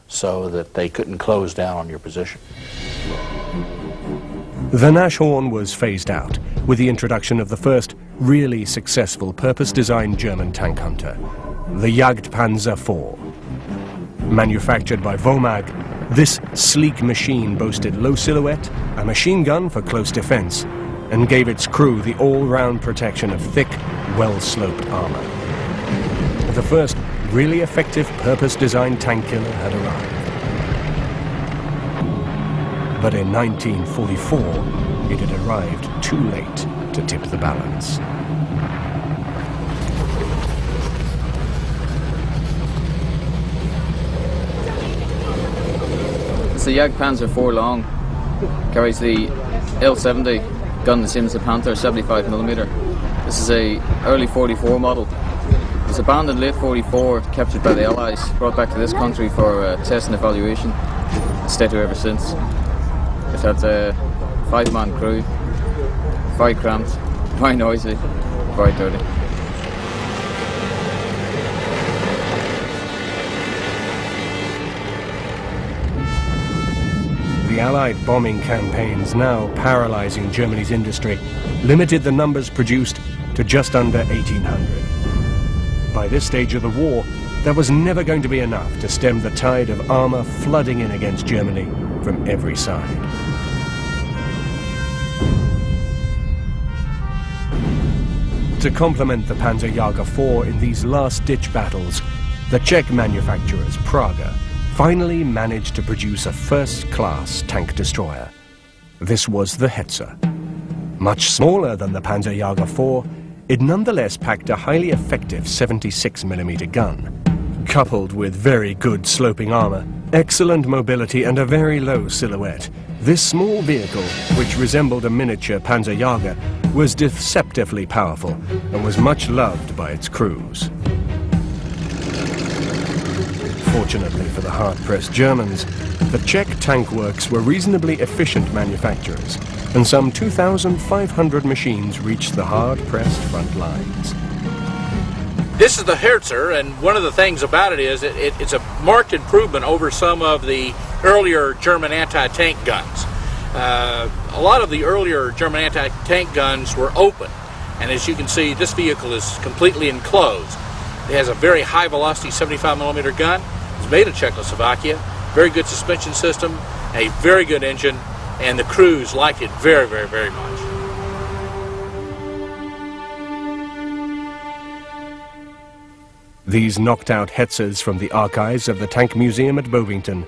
so that they couldn't close down on your position. The Nashorn was phased out with the introduction of the first really successful purpose-designed German tank hunter, the Jagdpanzer IV. Manufactured by Womag, this sleek machine boasted low silhouette, a machine gun for close defense, and gave its crew the all-round protection of thick, well-sloped armor. The first really effective purpose-designed tank killer had arrived. But in 1944, it had arrived too late to tip the balance. It's the Jagdpanzer IV Long. Carries the L70 gun the same as the Panther, 75mm. This is a early 44 model. It was abandoned late 44, captured by the Allies, brought back to this country for test and evaluation. It's stayed here ever since. It had a 5-man crew, very cramped, very noisy, very dirty. The Allied bombing campaigns, now paralyzing Germany's industry, limited the numbers produced to just under 1,800. By this stage of the war, there was never going to be enough to stem the tide of armor flooding in against Germany from every side. To complement the Panzer Jager IV in these last-ditch battles, the Czech manufacturers, Praga, finally managed to produce a first-class tank destroyer. This was the Hetzer. Much smaller than the Panzer Jager IV, it nonetheless packed a highly effective 76mm gun. Coupled with very good sloping armor, excellent mobility and a very low silhouette, this small vehicle, which resembled a miniature Panzer Jager, was deceptively powerful and was much loved by its crews. Fortunately for the hard-pressed Germans, the Czech tank works were reasonably efficient manufacturers, and some 2,500 machines reached the hard-pressed front lines. This is the Hetzer, and one of the things about it is it's a marked improvement over some of the earlier German anti-tank guns. A lot of the earlier German anti-tank guns were open, and as you can see, this vehicle is completely enclosed. It has a very high-velocity 75mm gun. It's made in Czechoslovakia. Very good suspension system, a very good engine, and the crews liked it very, very, very much. These knocked-out Hetzers from the archives of the Tank Museum at Bovington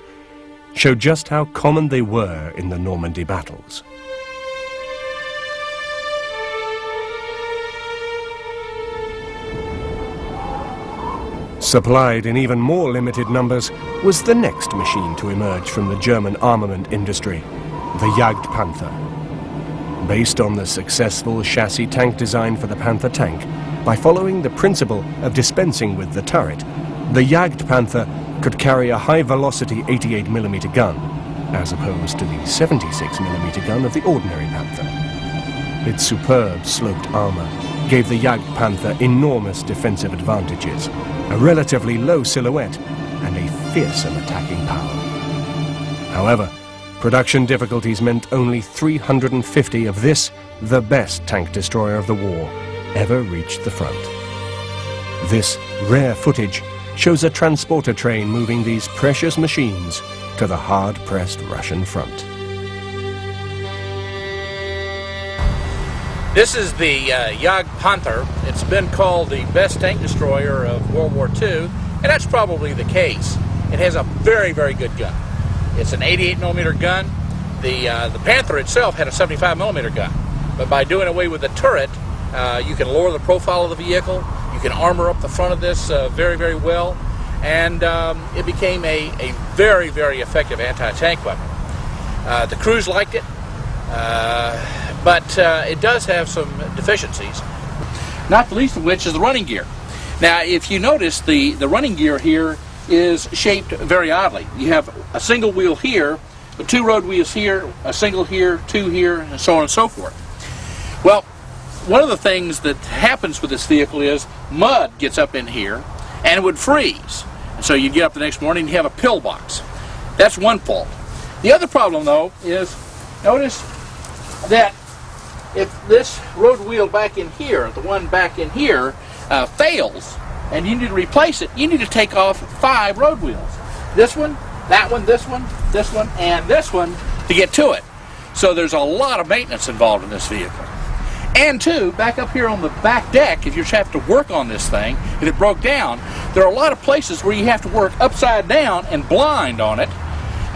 show just how common they were in the Normandy battles. Supplied in even more limited numbers was the next machine to emerge from the German armament industry, the Jagdpanther. Based on the successful chassis tank design for the Panther tank, by following the principle of dispensing with the turret, the Jagdpanther could carry a high-velocity 88mm gun, as opposed to the 76mm gun of the ordinary Panther. Its superb sloped armor gave the Jagdpanther enormous defensive advantages, a relatively low silhouette, and a fearsome attacking power. However, production difficulties meant only 350 of this, the best tank destroyer of the war, ever reached the front. This rare footage shows a transporter train moving these precious machines to the hard-pressed Russian front. This is the Jagdpanther. It's been called the best tank destroyer of World War II, and that's probably the case. It has a very, very good gun. It's an 88mm gun. The Panther itself had a 75mm gun, but by doing away with the turret, you can lower the profile of the vehicle. You can armor up the front of this very, very well, and it became a very, very effective anti-tank weapon. The crews liked it, but it does have some deficiencies, not the least of which is the running gear. Now, if you notice, the running gear here is shaped very oddly. You have a single wheel here, but two road wheels here, a single here, two here, and so on and so forth. Well, one of the things that happens with this vehicle is mud gets up in here and it would freeze. And so you get up the next morning and you have a pillbox. That's one fault. The other problem, though, is notice that if this road wheel back in here, the one back in here, fails, and you need to replace it, you need to take off 5 road wheels. This one, that one, this one, and this one to get to it. So there's a lot of maintenance involved in this vehicle. And 2, back up here on the back deck, if you have to work on this thing, if it broke down, there are a lot of places where you have to work upside down and blind on it.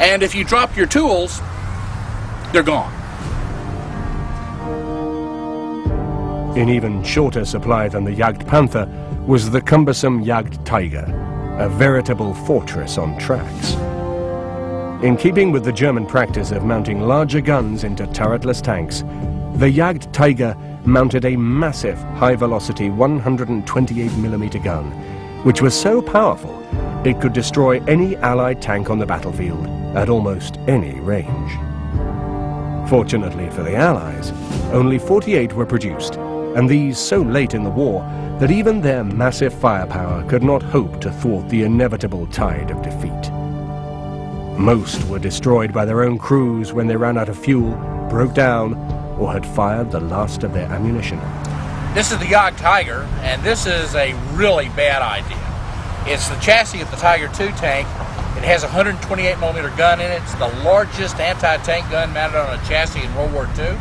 And if you drop your tools, they're gone. In even shorter supply than the Jagdpanther was the cumbersome Jagd Tiger, a veritable fortress on tracks. In keeping with the German practice of mounting larger guns into turretless tanks, the Jagd Tiger mounted a massive high-velocity 128mm gun, which was so powerful it could destroy any Allied tank on the battlefield at almost any range. Fortunately for the Allies, only 48 were produced, and these so late in the war that even their massive firepower could not hope to thwart the inevitable tide of defeat. Most were destroyed by their own crews when they ran out of fuel, broke down, or had fired the last of their ammunition. This is the Jagd Tiger, and this is a really bad idea. It's the chassis of the Tiger II tank. It has a 128mm gun in it. It's the largest anti-tank gun mounted on a chassis in World War II.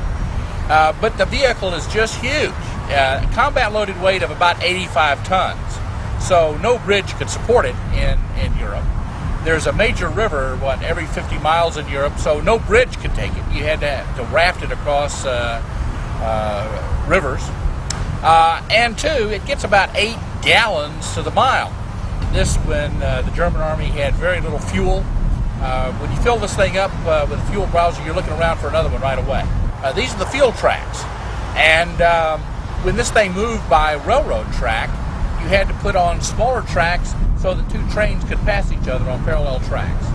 But the vehicle is just huge. Combat loaded weight of about 85 tons. So no bridge could support it in Europe. There's a major river, every 50 miles in Europe, so no bridge could take it. You had to raft it across rivers. And 2, it gets about 8 gallons to the mile. This when the German army had very little fuel. When you fill this thing up with a fuel browser, you're looking around for another one right away. These are the field tracks. And when this thing moved by railroad track, you had to put on smaller tracks so that 2 trains could pass each other on parallel tracks.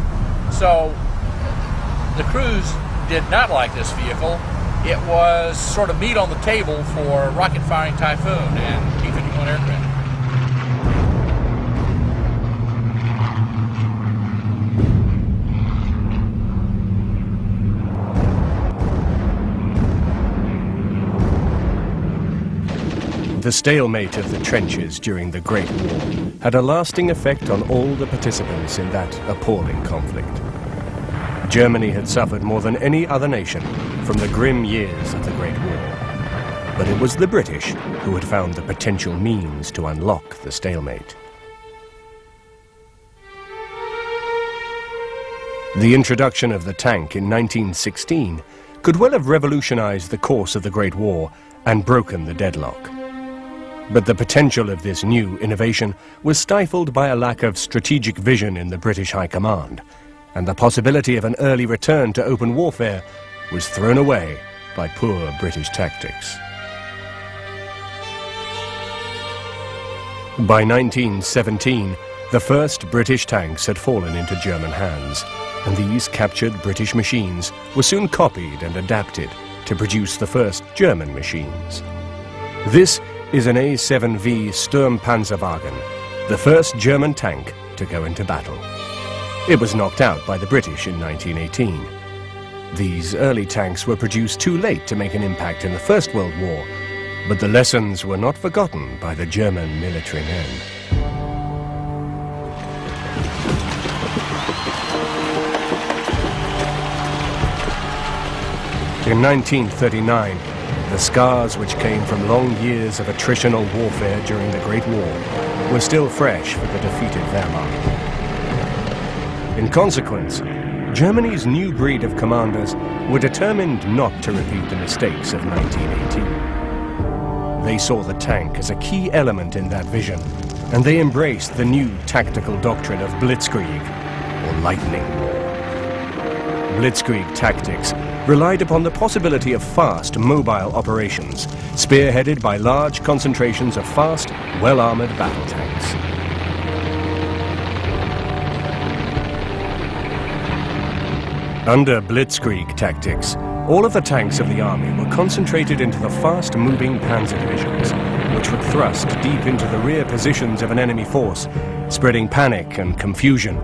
So the crews did not like this vehicle. It was sort of meat on the table for rocket-firing Typhoon and T-51 aircraft. The stalemate of the trenches during the Great War had a lasting effect on all the participants in that appalling conflict. Germany had suffered more than any other nation from the grim years of the Great War. But it was the British who had found the potential means to unlock the stalemate. The introduction of the tank in 1916 could well have revolutionized the course of the Great War and broken the deadlock. But the potential of this new innovation was stifled by a lack of strategic vision in the British High Command, and the possibility of an early return to open warfare was thrown away by poor British tactics. By 1917, the first British tanks had fallen into German hands, and these captured British machines were soon copied and adapted to produce the first German machines. This is an A7V Sturmpanzerwagen, the first German tank to go into battle. It was knocked out by the British in 1918. These early tanks were produced too late to make an impact in the First World War, but the lessons were not forgotten by the German military men. In 1939, the scars which came from long years of attritional warfare during the Great War were still fresh for the defeated Wehrmacht. In consequence, Germany's new breed of commanders were determined not to repeat the mistakes of 1918. They saw the tank as a key element in that vision, and they embraced the new tactical doctrine of blitzkrieg, or lightning war. Blitzkrieg tactics relied upon the possibility of fast, mobile operations, spearheaded by large concentrations of fast, well-armored battle tanks. Under blitzkrieg tactics, all of the tanks of the army were concentrated into the fast-moving panzer divisions, which would thrust deep into the rear positions of an enemy force, spreading panic and confusion